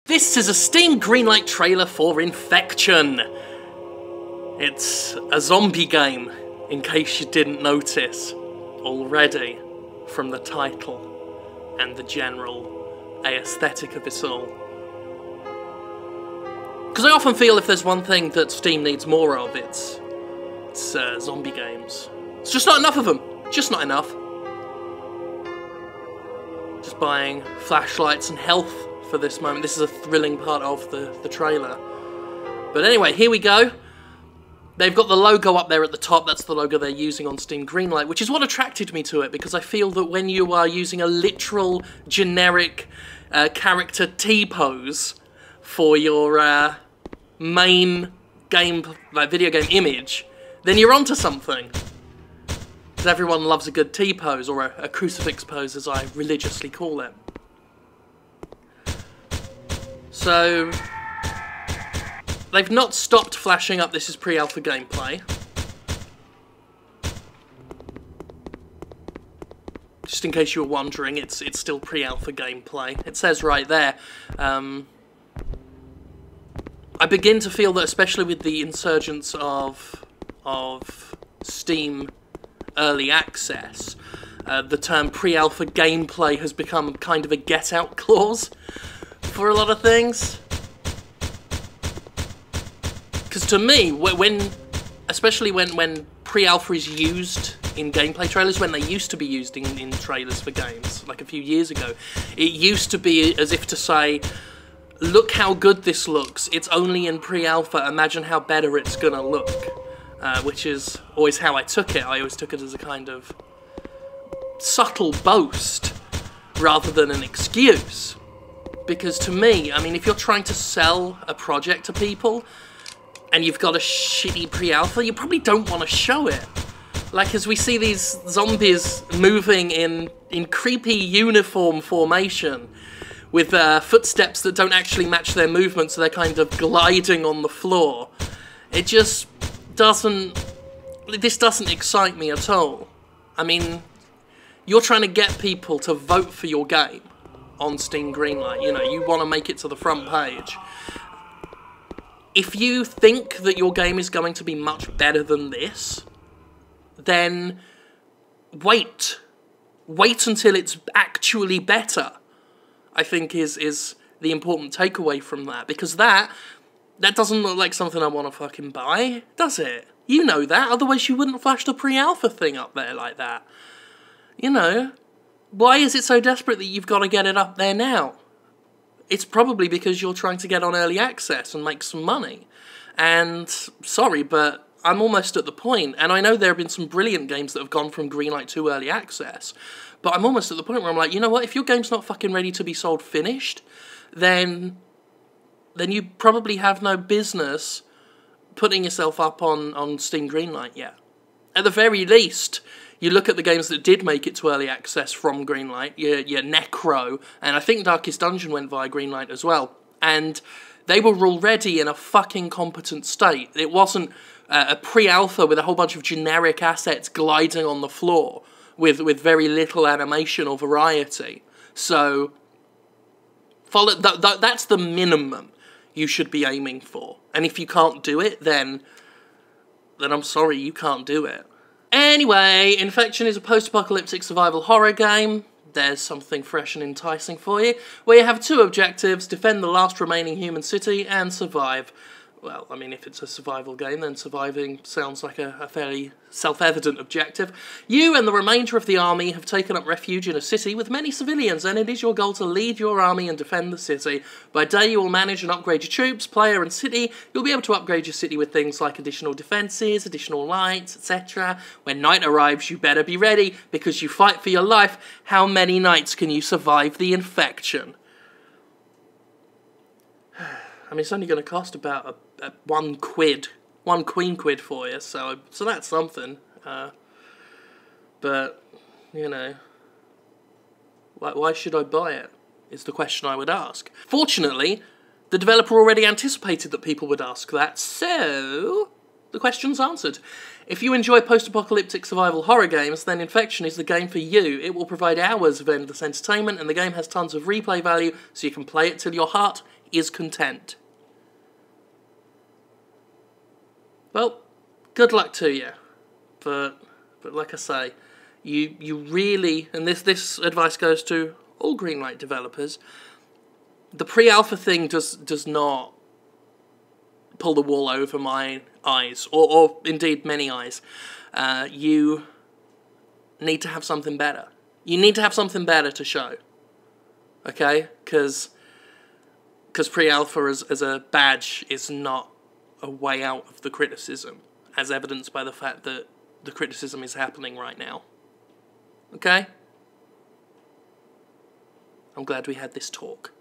This is a Steam Greenlight trailer for Infection. It's a zombie game, in case you didn't notice already from the title and the general aesthetic of it all. Because I often feel if there's one thing that Steam needs more of, it's zombie games. It's just not enough of them. Just not enough. Just buying flashlights and health for this moment. This is a thrilling part of the trailer. But anyway, here we go. They've got the logo up there at the top. That's the logo they're using on Steam Greenlight, which is what attracted me to it, because I feel that when you are using a literal, generic character T-pose for your main game, video game image, then you're onto something. Because everyone loves a good T-pose, or a crucifix pose, as I religiously call it. So, they've not stopped flashing up "this is pre-alpha gameplay." Just in case you were wondering, it's still pre-alpha gameplay. It says right there. I begin to feel that, especially with the insurgence of Steam Early Access, the term pre-alpha gameplay has become kind of a get-out clause for a lot of things. Because to me, especially when pre-alpha is used in gameplay trailers, when they used to be used in trailers for games, like a few years ago, it used to be as if to say, look how good this looks, it's only in pre-alpha, imagine how better it's gonna look. Which is always how I took it. I always took it as a kind of subtle boast, rather than an excuse. Because to me, I mean, if you're trying to sell a project to people, and you've got a shitty pre-alpha, you probably don't want to show it. Like, as we see these zombies moving in creepy uniform formation, with footsteps that don't actually match their movement, so they're kind of gliding on the floor. It just this doesn't excite me at all. I mean, you're trying to get people to vote for your game on Steam Greenlight. You know, you want to make it to the front page. If you think that your game is going to be much better than this, then wait. Wait until it's actually better, I think is the important takeaway from that. Because that doesn't look like something I want to fucking buy, does it? You know that, otherwise you wouldn't flash the pre-alpha thing up there like that. You know, why is it so desperate that you've got to get it up there now? It's probably because you're trying to get on early access and make some money. And, sorry, but I'm almost at the point, and I know there have been some brilliant games that have gone from Greenlight to early access, but I'm almost at the point where I'm like, you know what, if your game's not fucking ready to be sold finished, then you probably have no business putting yourself up on Steam Greenlight yet. At the very least, you look at the games that did make it to early access from Greenlight, your Necro, and I think Darkest Dungeon went via Greenlight as well, and they were already in a fucking competent state. It wasn't a pre-alpha with a whole bunch of generic assets gliding on the floor with very little animation or variety. So, that's the minimum you should be aiming for. And if you can't do it, then I'm sorry, you can't do it. Anyway, Infection is a post-apocalyptic survival horror game. There's something fresh and enticing for you, where you have two objectives: defend the last remaining human city and survive. Well, I mean, if it's a survival game, then surviving sounds like a fairly self-evident objective. You and the remainder of the army have taken up refuge in a city with many civilians, and it is your goal to lead your army and defend the city. By day, you will manage and upgrade your troops, player, and city. You'll be able to upgrade your city with things like additional defences, additional lights, etc. When night arrives, you better be ready, because you fight for your life. How many nights can you survive the infection? I mean, it's only going to cost about £1 queen quid for you, so that's something. But, you know, why should I buy it, is the question I would ask. Fortunately, the developer already anticipated that people would ask that, so the question's answered. If you enjoy post-apocalyptic survival horror games, then Infection is the game for you. It will provide hours of endless entertainment, and the game has tons of replay value, so you can play it till your heart is content. Well, good luck to you. But like I say, you really, and this advice goes to all Greenlight developers, the pre-alpha thing does not pull the wool over my eyes, or indeed many eyes. You need to have something better. You need to have something better to show. Okay? Because pre-alpha as a badge is not a way out of the criticism, as evidenced by the fact that the criticism is happening right now. Okay? I'm glad we had this talk.